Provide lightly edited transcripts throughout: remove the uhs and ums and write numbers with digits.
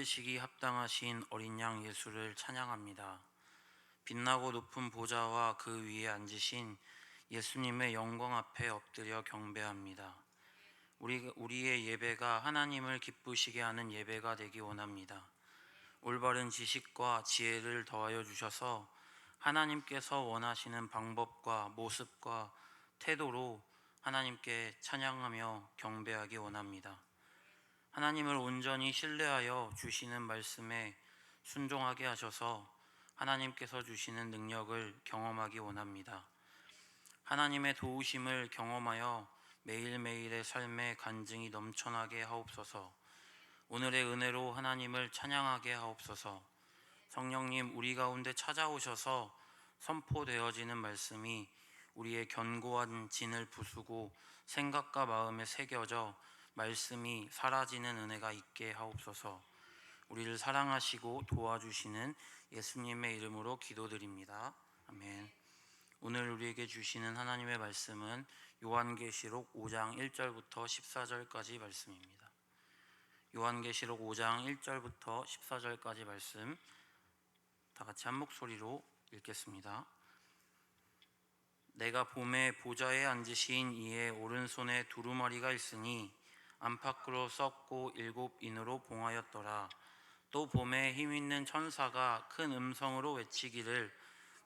받으시기 합당하신 어린 양 예수를 찬양합니다. 빛나고 높은 보좌와 그 위에 앉으신 예수님의 영광 앞에 엎드려 경배합니다. 우리의 예배가 하나님을 기쁘시게 하는 예배가 되기 원합니다. 올바른 지식과 지혜를 더하여 주셔서 하나님께서 원하시는 방법과 모습과 태도로 하나님께 찬양하며 경배하기 원합니다. 하나님을 온전히 신뢰하여 주시는 말씀에 순종하게 하셔서 하나님께서 주시는 능력을 경험하기 원합니다. 하나님의 도우심을 경험하여 매일매일의 삶에 간증이 넘쳐나게 하옵소서. 오늘의 은혜로 하나님을 찬양하게 하옵소서. 성령님, 우리 가운데 찾아오셔서 선포되어지는 말씀이 우리의 견고한 진을 부수고 생각과 마음에 새겨져 말씀이 사라지는 은혜가 있게 하옵소서. 우리를 사랑하시고 도와주시는 예수님의 이름으로 기도드립니다. 아멘. 오늘 우리에게 주시는 하나님의 말씀은 요한계시록 5장 1절부터 14절까지 말씀입니다. 요한계시록 5장 1절부터 14절까지 말씀 다 같이 한 목소리로 읽겠습니다. 내가 봄에 보좌에 앉으신 이의 오른손에 두루마리가 있으니 안팎으로 썩고 7인으로 봉하였더라. 또 봄에 힘있는 천사가 큰 음성으로 외치기를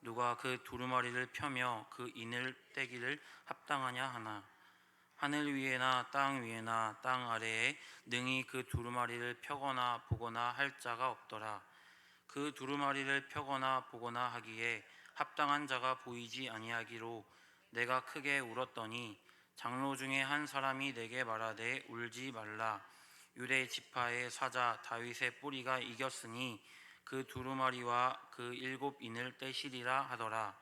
누가 그 두루마리를 펴며 그 인을 떼기를 합당하냐 하나. 하늘 위에나 땅 위에나 땅 아래에 능히 그 두루마리를 펴거나 보거나 할 자가 없더라. 그 두루마리를 펴거나 보거나 하기에 합당한 자가 보이지 아니하기로 내가 크게 울었더니 장로 중에 한 사람이 내게 말하되 울지 말라. 유대 지파의 사자 다윗의 뿌리가 이겼으니 그 두루마리와 그 7인을 떼시리라 하더라.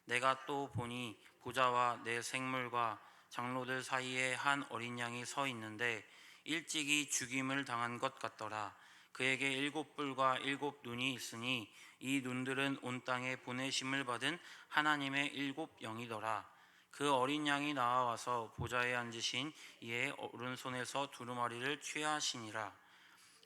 내가 또 보니 보좌와 내 생물과 장로들 사이에 한 어린 양이 서 있는데 일찍이 죽임을 당한 것 같더라. 그에게 7뿔과 7눈이 있으니 이 눈들은 온 땅에 보내심을 받은 하나님의 7영이더라. 그 어린 양이 나와서 보좌에 앉으신 이의 오른손에서 두루마리를 취하시니라.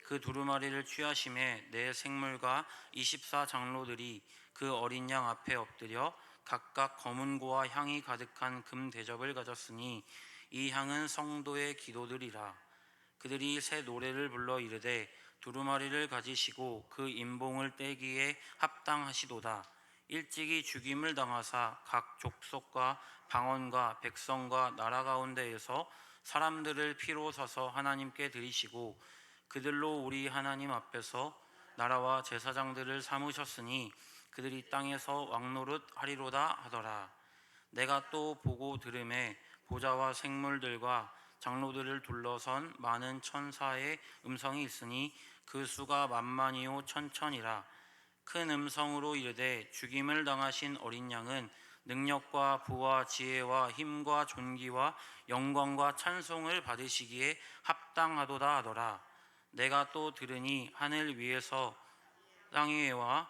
그 두루마리를 취하심에 내 생물과 24장로들이 그 어린 양 앞에 엎드려 각각 검은 고와 향이 가득한 금 대접을 가졌으니 이 향은 성도의 기도들이라. 그들이 새 노래를 불러 이르되 두루마리를 가지시고 그 인봉을 떼기에 합당하시도다. 일찍이 죽임을 당하사 각 족속과 방언과 백성과 나라 가운데에서 사람들을 피로 사서 하나님께 드리시고 그들로 우리 하나님 앞에서 나라와 제사장들을 삼으셨으니 그들이 땅에서 왕노릇 하리로다 하더라. 내가 또 보고 들음에 보좌와 생물들과 장로들을 둘러선 많은 천사의 음성이 있으니 그 수가 만만이요 천천이라. 큰 음성으로 이르되 죽임을 당하신 어린 양은 능력과 부와 지혜와 힘과 존귀와 영광과 찬송을 받으시기에 합당하도다 하더라. 내가 또 들으니 하늘 위에서 땅 위에와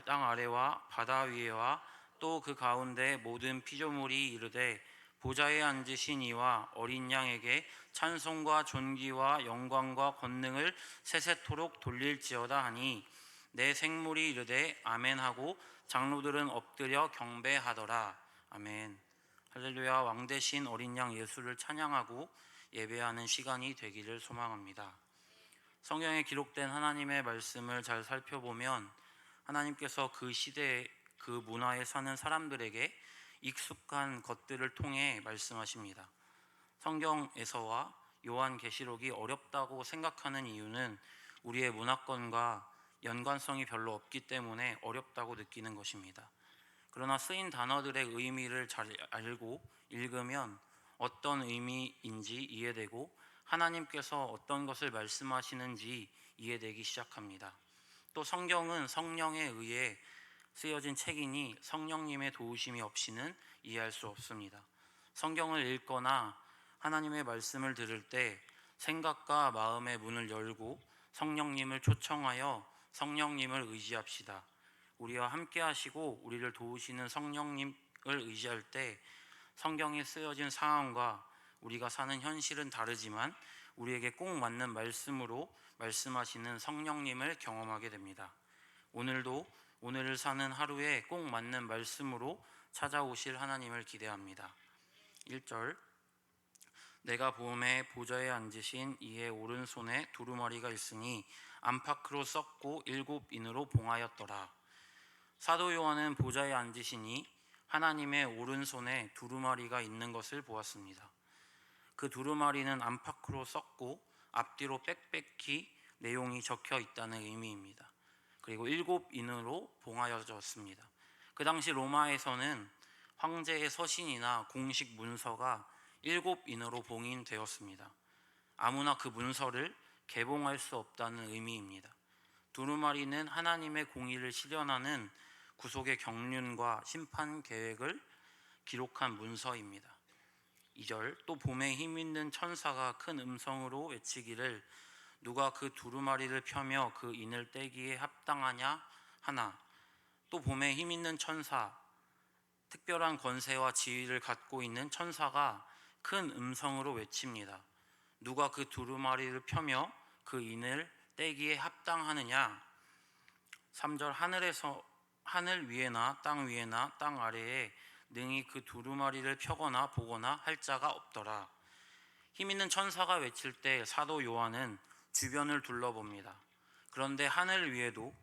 땅 아래와 바다 위에와 또 그 가운데 모든 피조물이 이르되 보좌에 앉으신 이와 어린 양에게 찬송과 존귀와 영광과 권능을 세세토록 돌릴지어다 하니 내 생물이 이르되 아멘하고 장로들은 엎드려 경배하더라. 아멘. 할렐루야. 왕 대신 어린 양 예수를 찬양하고 예배하는 시간이 되기를 소망합니다. 성경에 기록된 하나님의 말씀을 잘 살펴보면 하나님께서 그 시대에 그 문화에 사는 사람들에게 익숙한 것들을 통해 말씀하십니다. 성경에서와 요한계시록이 어렵다고 생각하는 이유는 우리의 문화권과 연관성이 별로 없기 때문에 어렵다고 느끼는 것입니다. 그러나 쓰인 단어들의 의미를 잘 알고 읽으면 어떤 의미인지 이해되고 하나님께서 어떤 것을 말씀하시는지 이해되기 시작합니다. 또 성경은 성령에 의해 쓰여진 책이니 성령님의 도우심이 없이는 이해할 수 없습니다. 성경을 읽거나 하나님의 말씀을 들을 때 생각과 마음의 문을 열고 성령님을 초청하여 성령님을 의지합시다. 우리와 함께 하시고 우리를 도우시는 성령님을 의지할 때 성경에 쓰여진 상황과 우리가 사는 현실은 다르지만 우리에게 꼭 맞는 말씀으로 말씀하시는 성령님을 경험하게 됩니다. 오늘도 오늘을 사는 하루에 꼭 맞는 말씀으로 찾아오실 하나님을 기대합니다. 1절, 내가 봄에 보좌에 앉으신 이의 오른손에 두루마리가 있으니 안팎으로 썩고 7인으로 봉하였더라. 사도 요한은 보좌에 앉으시니 하나님의 오른손에 두루마리가 있는 것을 보았습니다. 그 두루마리는 안팎으로 썩고 앞뒤로 빽빽히 내용이 적혀 있다는 의미입니다. 그리고 7인으로 봉하여졌습니다. 그 당시 로마에서는 황제의 서신이나 공식 문서가 7인으로 봉인되었습니다. 아무나 그 문서를 개봉할 수 없다는 의미입니다. 두루마리는 하나님의 공의를 실현하는 구속의 경륜과 심판 계획을 기록한 문서입니다. 2절, 또 봄에 힘있는 천사가 큰 음성으로 외치기를 누가 그 두루마리를 펴며 그 인을 떼기에 합당하냐 하나. 또 봄에 힘있는 천사, 특별한 권세와 지위를 갖고 있는 천사가 큰 음성으로 외칩니다. 누가 그 두루마리를 펴며 그 인을 떼기에 합당하느냐. 3절, 하늘 위에나 땅 위에나 땅 아래에 능히 그 두루마리를 펴거나 보거나 할 자가 없더라. 힘있는 천사가 외칠 때 사도 요한은 주변을 둘러봅니다. 그런데 하늘 위에도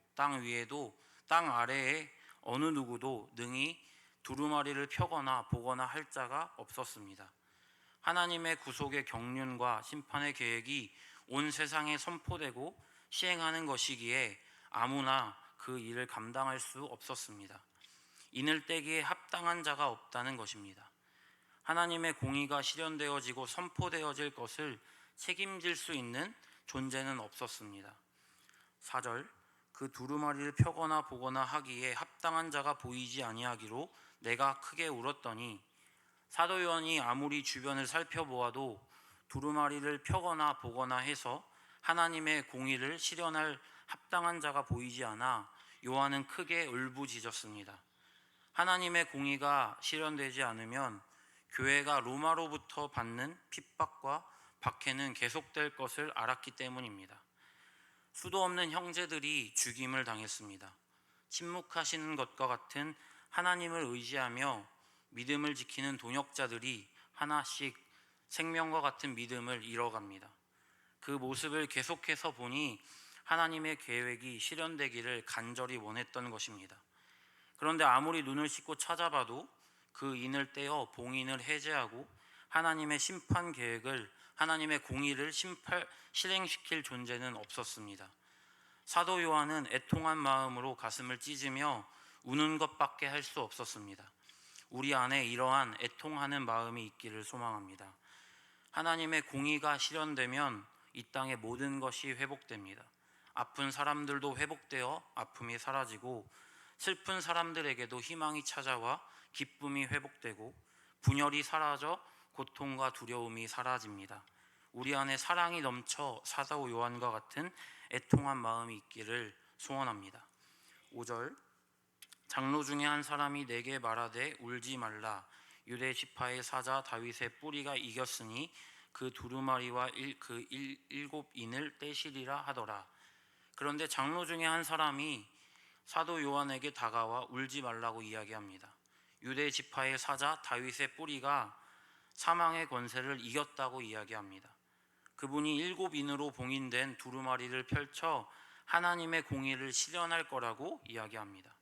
땅 아래에 어느 누구도 능히 두루마리를 펴거나 보거나 할 자가 없었습니다. 하나님의 구속의 경륜과 심판의 계획이 온 세상에 선포되고 시행하는 것이기에 아무나 그 일을 감당할 수 없었습니다. 인을 떼기에 합당한 자가 없다는 것입니다. 하나님의 공의가 실현되어지고 선포되어질 것을 책임질 수 있는 존재는 없었습니다. 4절, 그 두루마리를 펴거나 보거나 하기에 합당한 자가 보이지 아니하기로 내가 크게 울었더니. 사도 요한이 아무리 주변을 살펴보아도 두루마리를 펴거나 보거나 해서 하나님의 공의를 실현할 합당한 자가 보이지 않아 요한은 크게 울부짖었습니다. 하나님의 공의가 실현되지 않으면 교회가 로마로부터 받는 핍박과 박해는 계속될 것을 알았기 때문입니다. 수도 없는 형제들이 죽임을 당했습니다. 침묵하시는 것과 같은 하나님을 의지하며 믿음을 지키는 동역자들이 하나씩 생명과 같은 믿음을 잃어갑니다. 그 모습을 계속해서 보니 하나님의 계획이 실현되기를 간절히 원했던 것입니다. 그런데 아무리 눈을 씻고 찾아봐도 그 인을 떼어 봉인을 해제하고 하나님의 심판 계획을, 하나님의 공의를 실행시킬 존재는 없었습니다. 사도 요한은 애통한 마음으로 가슴을 찢으며 우는 것밖에 할 수 없었습니다. 우리 안에 이러한 애통하는 마음이 있기를 소망합니다. 하나님의 공의가 실현되면 이 땅의 모든 것이 회복됩니다. 아픈 사람들도 회복되어 아픔이 사라지고, 슬픈 사람들에게도 희망이 찾아와 기쁨이 회복되고, 분열이 사라져 고통과 두려움이 사라집니다. 우리 안에 사랑이 넘쳐 사도 요한과 같은 애통한 마음이 있기를 소원합니다. 5절, 장로 중에 한 사람이 내게 말하되 울지 말라. 유대 지파의 사자 다윗의 뿌리가 이겼으니 그 두루마리와 그 7인을 떼시리라 하더라. 그런데 장로 중에 한 사람이 사도 요한에게 다가와 울지 말라고 이야기합니다. 유대 지파의 사자 다윗의 뿌리가 사망의 권세를 이겼다고 이야기합니다. 그분이 7인으로 봉인된 두루마리를 펼쳐 하나님의 공의를 실현할 거라고 이야기합니다.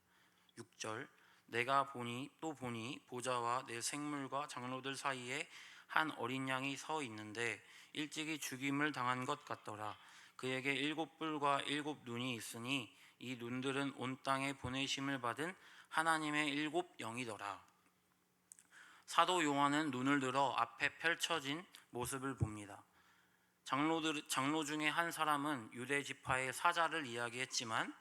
6절, 내가 또 보니 보좌와 내 생물과 장로들 사이에 한 어린 양이 서 있는데 일찍이 죽임을 당한 것 같더라. 그에게 7뿔과 7눈이 있으니 이 눈들은 온 땅에 보내심을 받은 하나님의 7영이더라. 사도 요한은 눈을 들어 앞에 펼쳐진 모습을 봅니다. 장로 중에 한 사람은 유대 지파의 사자를 이야기했지만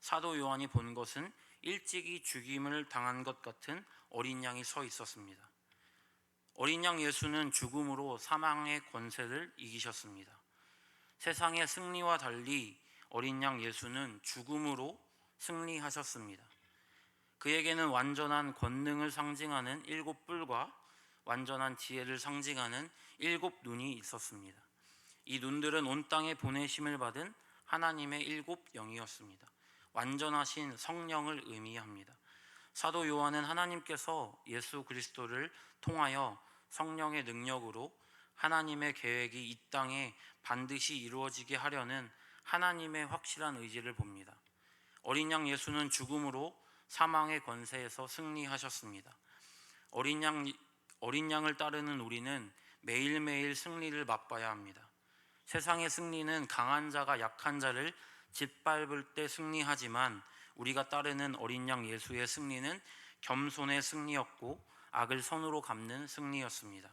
사도 요한이 본 것은 일찍이 죽임을 당한 것 같은 어린 양이 서 있었습니다. 어린 양 예수는 죽음으로 사망의 권세를 이기셨습니다. 세상의 승리와 달리 어린 양 예수는 죽음으로 승리하셨습니다. 그에게는 완전한 권능을 상징하는 7뿔과 완전한 지혜를 상징하는 7눈이 있었습니다. 이 눈들은 온 땅에 보내심을 받은 하나님의 일곱 영이었습니다. 완전하신 성령을 의미합니다. 사도 요한은 하나님께서 예수 그리스도를 통하여 성령의 능력으로 하나님의 계획이 이 땅에 반드시 이루어지게 하려는 하나님의 확실한 의지를 봅니다. 어린 양 예수는 죽음으로 사망의 권세에서 승리하셨습니다. 어린 양을 따르는 우리는 매일매일 승리를 맛봐야 합니다. 세상의 승리는 강한 자가 약한 자를 짓밟을 때 승리하지만 우리가 따르는 어린 양 예수의 승리는 겸손의 승리였고 악을 선으로 갚는 승리였습니다.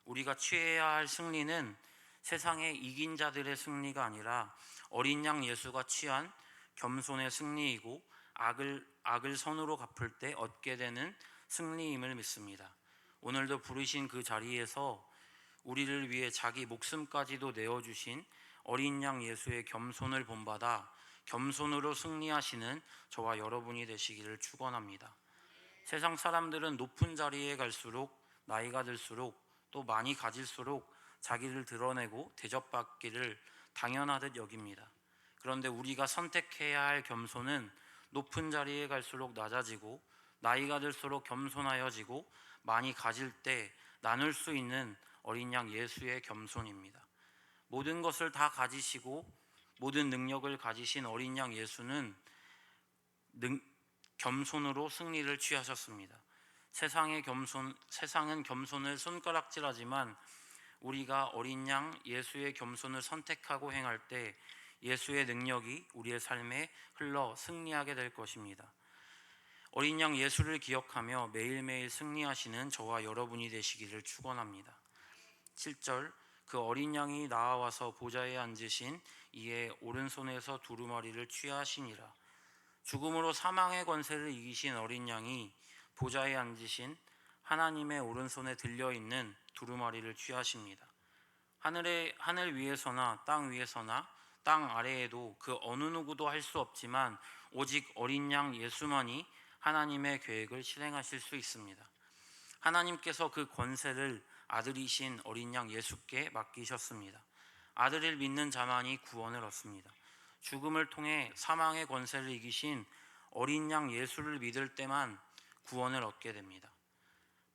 우리가 취해야 할 승리는 세상의 이긴 자들의 승리가 아니라 어린 양 예수가 취한 겸손의 승리이고 악을 선으로 갚을 때 얻게 되는 승리임을 믿습니다. 오늘도 부르신 그 자리에서 우리를 위해 자기 목숨까지도 내어주신 어린 양 예수의 겸손을 본받아 겸손으로 승리하시는 저와 여러분이 되시기를 축원합니다. 세상 사람들은 높은 자리에 갈수록 나이가 들수록 또 많이 가질수록 자기를 드러내고 대접받기를 당연하듯 여깁니다. 그런데 우리가 선택해야 할 겸손은 높은 자리에 갈수록 낮아지고 나이가 들수록 겸손하여지고 많이 가질 때 나눌 수 있는 어린 양 예수의 겸손입니다. 모든 것을 다 가지시고 모든 능력을 가지신 어린 양 예수는 겸손으로 승리를 취하셨습니다. 세상은 겸손을 손가락질하지만 우리가 어린 양 예수의 겸손을 선택하고 행할 때 예수의 능력이 우리의 삶에 흘러 승리하게 될 것입니다. 어린 양 예수를 기억하며 매일매일 승리하시는 저와 여러분이 되시기를 축원합니다. 7절 그 어린 양이 나와서 보좌에 앉으신 이의 오른손에서 두루마리를 취하시니라. 죽음으로 사망의 권세를 이기신 어린 양이 보좌에 앉으신 하나님의 오른손에 들려있는 두루마리를 취하십니다. 하늘 위에서나 땅 위에서나 땅 아래에도 그 어느 누구도 할 수 없지만 오직 어린 양 예수만이 하나님의 계획을 실행하실 수 있습니다. 하나님께서 그 권세를 아들이신 어린 양 예수께 맡기셨습니다. 아들을 믿는 자만이 구원을 얻습니다. 죽음을 통해 사망의 권세를 이기신 어린 양 예수를 믿을 때만 구원을 얻게 됩니다.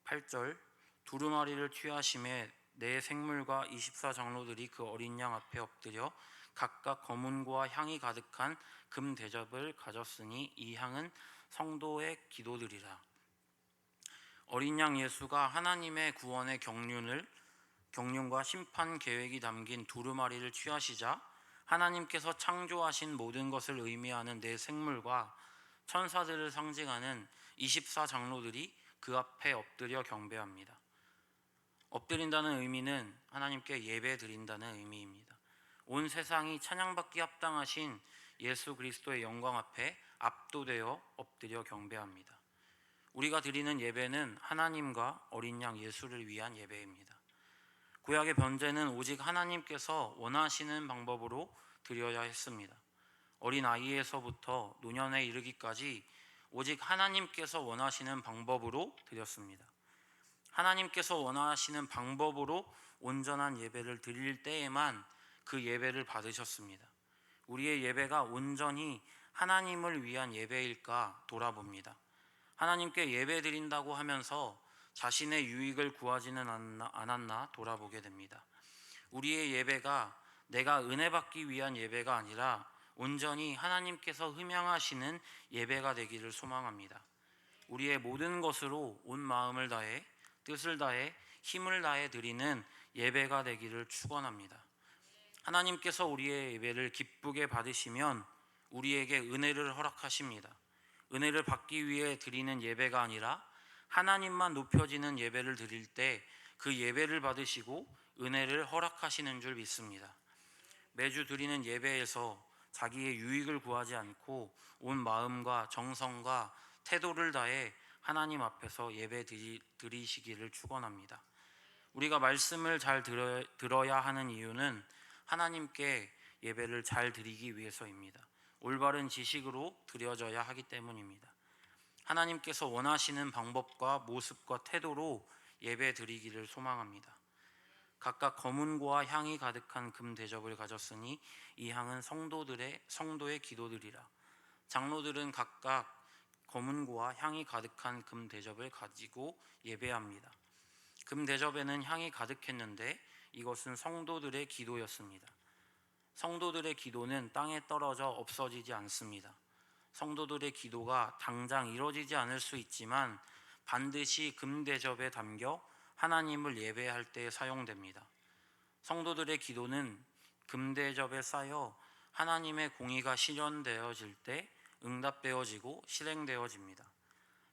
8절 두루마리를 취하심에 네 생물과 24장로들이 그 어린 양 앞에 엎드려 각각 검은고와 향이 가득한 금 대접을 가졌으니 이 향은 성도의 기도들이라. 어린 양 예수가 하나님의 구원의 경륜과 심판 계획이 담긴 두루마리를 취하시자 하나님께서 창조하신 모든 것을 의미하는 네 생물과 천사들을 상징하는 24장로들이 그 앞에 엎드려 경배합니다. 엎드린다는 의미는 하나님께 예배 드린다는 의미입니다. 온 세상이 찬양받기 합당하신 예수 그리스도의 영광 앞에 압도되어 엎드려 경배합니다. 우리가 드리는 예배는 하나님과 어린 양 예수를 위한 예배입니다. 구약의 번제는 오직 하나님께서 원하시는 방법으로 드려야 했습니다. 어린 아이에서부터 노년에 이르기까지 오직 하나님께서 원하시는 방법으로 드렸습니다. 하나님께서 원하시는 방법으로 온전한 예배를 드릴 때에만 그 예배를 받으셨습니다. 우리의 예배가 온전히 하나님을 위한 예배일까 돌아봅니다. 하나님께 예배 드린다고 하면서 자신의 유익을 구하지는 않았나 돌아보게 됩니다. 우리의 예배가 내가 은혜 받기 위한 예배가 아니라 온전히 하나님께서 흠양하시는 예배가 되기를 소망합니다. 우리의 모든 것으로 온 마음을 다해 뜻을 다해 힘을 다해 드리는 예배가 되기를 축원합니다. 하나님께서 우리의 예배를 기쁘게 받으시면 우리에게 은혜를 허락하십니다. 은혜를 받기 위해 드리는 예배가 아니라 하나님만 높여지는 예배를 드릴 때 그 예배를 받으시고 은혜를 허락하시는 줄 믿습니다. 매주 드리는 예배에서 자기의 유익을 구하지 않고 온 마음과 정성과 태도를 다해 하나님 앞에서 예배 드리시기를 축원합니다. 우리가 말씀을 잘 들어야 하는 이유는 하나님께 예배를 잘 드리기 위해서입니다. 올바른 지식으로 드려져야 하기 때문입니다. 하나님께서 원하시는 방법과 모습과 태도로 예배 드리기를 소망합니다. 각각 검은고와 향이 가득한 금 대접을 가졌으니 이 향은 성도의 기도들이라. 장로들은 각각 검은고와 향이 가득한 금 대접을 가지고 예배합니다. 금 대접에는 향이 가득했는데 이것은 성도들의 기도였습니다. 성도들의 기도는 땅에 떨어져 없어지지 않습니다. 성도들의 기도가 당장 이루어지지 않을 수 있지만 반드시 금 대접에 담겨 하나님을 예배할 때 사용됩니다. 성도들의 기도는 금 대접에 쌓여 하나님의 공의가 실현되어질 때 응답되어지고 실행되어집니다.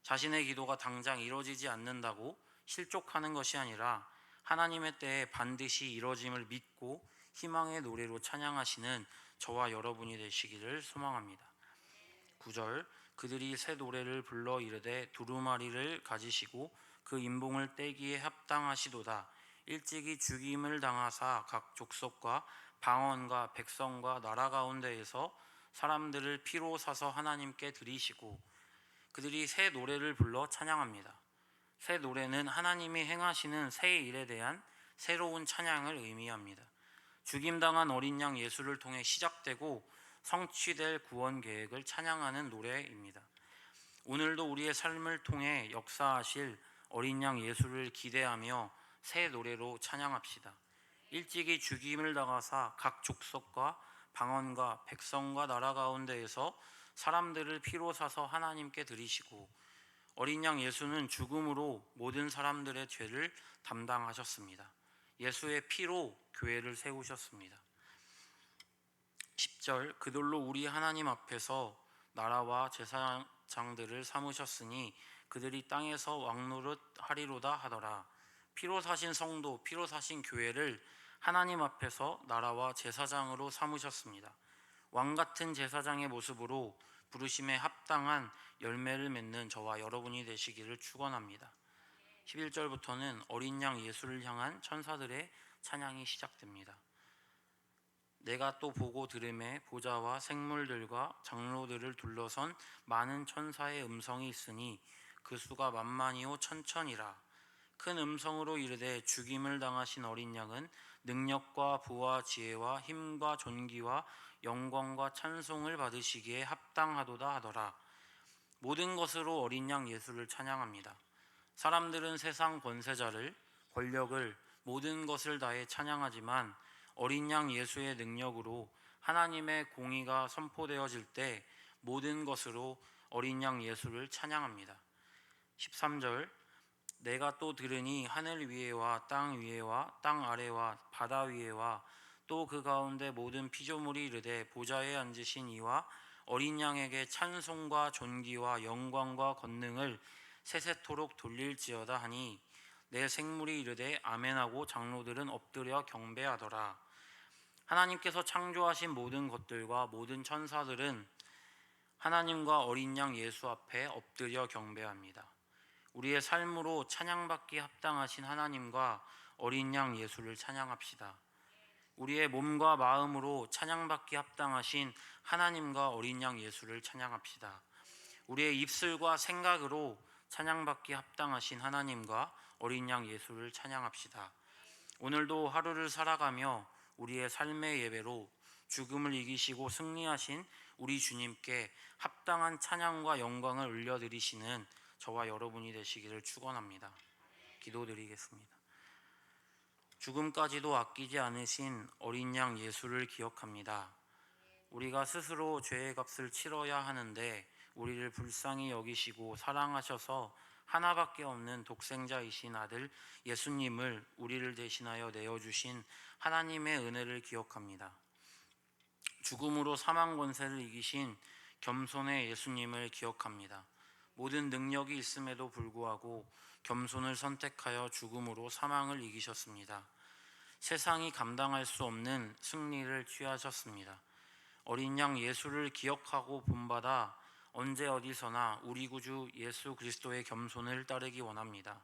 자신의 기도가 당장 이루어지지 않는다고 실족하는 것이 아니라 하나님의 때에 반드시 이루어짐을 믿고 희망의 노래로 찬양하시는 저와 여러분이 되시기를 소망합니다. 9절 그들이 새 노래를 불러 이르되 두루마리를 가지시고 그 인봉을 떼기에 합당하시도다. 일찍이 죽임을 당하사 각 족속과 방언과 백성과 나라 가운데에서 사람들을 피로 사서 하나님께 드리시고. 그들이 새 노래를 불러 찬양합니다. 새 노래는 하나님이 행하시는 새 일에 대한 새로운 찬양을 의미합니다. 죽임당한 어린 양 예수를 통해 시작되고 성취될 구원 계획을 찬양하는 노래입니다. 오늘도 우리의 삶을 통해 역사하실 어린 양 예수를 기대하며 새 노래로 찬양합시다. 일찍이 죽임을 당하사 각 족속과 방언과 백성과 나라 가운데에서 사람들을 피로 사서 하나님께 드리시고. 어린 양 예수는 죽음으로 모든 사람들의 죄를 담당하셨습니다. 예수의 피로 교회를 세우셨습니다. 10절 그들로 우리 하나님 앞에서 나라와 제사장들을 삼으셨으니 그들이 땅에서 왕노릇 하리로다 하더라. 피로 사신 성도, 피로 사신 교회를 하나님 앞에서 나라와 제사장으로 삼으셨습니다. 왕같은 제사장의 모습으로 부르심에 합당한 열매를 맺는 저와 여러분이 되시기를 축원합니다. 11절부터는 어린 양 예수를 향한 천사들의 찬양이 시작됩니다. 내가 또 보고 들음에 보좌와 생물들과 장로들을 둘러선 많은 천사의 음성이 있으니 그 수가 만만이요 천천이라. 큰 음성으로 이르되 죽임을 당하신 어린 양은 능력과 부와 지혜와 힘과 존귀와 영광과 찬송을 받으시기에 합당하도다 하더라. 모든 것으로 어린 양 예수를 찬양합니다. 사람들은 세상 권세자를, 권력을, 모든 것을 다해 찬양하지만 어린 양 예수의 능력으로 하나님의 공의가 선포되어질 때 모든 것으로 어린 양 예수를 찬양합니다. 13절 내가 또 들으니 하늘 위에와 땅 위에와 땅 아래와 바다 위에와 또 그 가운데 모든 피조물이 이르되 보좌에 앉으신 이와 어린 양에게 찬송과 존귀와 영광과 권능을 세세토록 돌릴지어다 하니 내 생물이 이르되 아멘하고 장로들은 엎드려 경배하더라. 하나님께서 창조하신 모든 것들과 모든 천사들은 하나님과 어린 양 예수 앞에 엎드려 경배합니다. 우리의 삶으로 찬양받기 합당하신 하나님과 어린 양 예수를 찬양합시다. 우리의 몸과 마음으로 찬양받기 합당하신 하나님과 어린 양 예수를 찬양합시다. 우리의 입술과 생각으로 찬양받기 합당하신 하나님과 어린 양 예수를 찬양합시다. 오늘도 하루를 살아가며 우리의 삶의 예배로 죽음을 이기시고 승리하신 우리 주님께 합당한 찬양과 영광을 올려드리시는 저와 여러분이 되시기를 축원합니다. 기도드리겠습니다. 죽음까지도 아끼지 않으신 어린 양 예수를 기억합니다. 우리가 스스로 죄의 값을 치러야 하는데 우리를 불쌍히 여기시고 사랑하셔서 하나밖에 없는 독생자이신 아들 예수님을 우리를 대신하여 내어주신 하나님의 은혜를 기억합니다. 죽음으로 사망 권세를 이기신 겸손의 예수님을 기억합니다. 모든 능력이 있음에도 불구하고 겸손을 선택하여 죽음으로 사망을 이기셨습니다. 세상이 감당할 수 없는 승리를 취하셨습니다. 어린 양 예수를 기억하고 본받아 언제 어디서나 우리 구주 예수 그리스도의 겸손을 따르기 원합니다.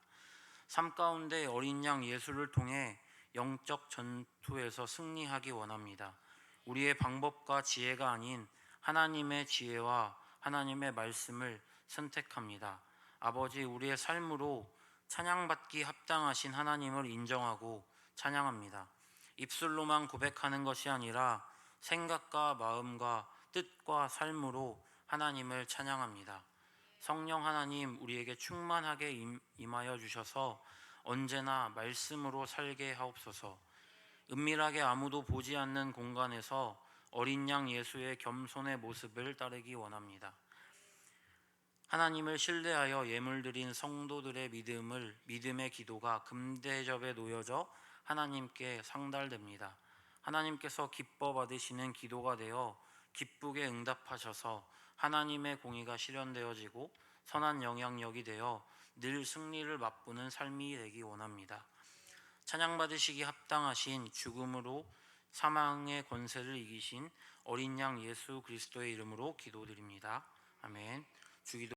삶 가운데 어린 양 예수를 통해 영적 전투에서 승리하기 원합니다. 우리의 방법과 지혜가 아닌 하나님의 지혜와 하나님의 말씀을 선택합니다. 아버지, 우리의 삶으로 찬양받기 합당하신 하나님을 인정하고 찬양합니다. 입술로만 고백하는 것이 아니라 생각과 마음과 뜻과 삶으로 하나님을 찬양합니다. 성령 하나님, 우리에게 충만하게 임하여 주셔서 언제나 말씀으로 살게 하옵소서. 은밀하게 아무도 보지 않는 공간에서 어린 양 예수의 겸손의 모습을 따르기 원합니다. 하나님을 신뢰하여 예물드린 성도들의 믿음의 기도가 금대접에 놓여져 하나님께 상달됩니다. 하나님께서 기뻐 받으시는 기도가 되어 기쁘게 응답하셔서 하나님의 공의가 실현되어지고 선한 영향력이 되어 늘 승리를 맛보는 삶이 되기 원합니다. 찬양받으시기 합당하신 죽음으로 사망의 권세를 이기신 어린 양 예수 그리스도의 이름으로 기도드립니다. 아멘. 주기도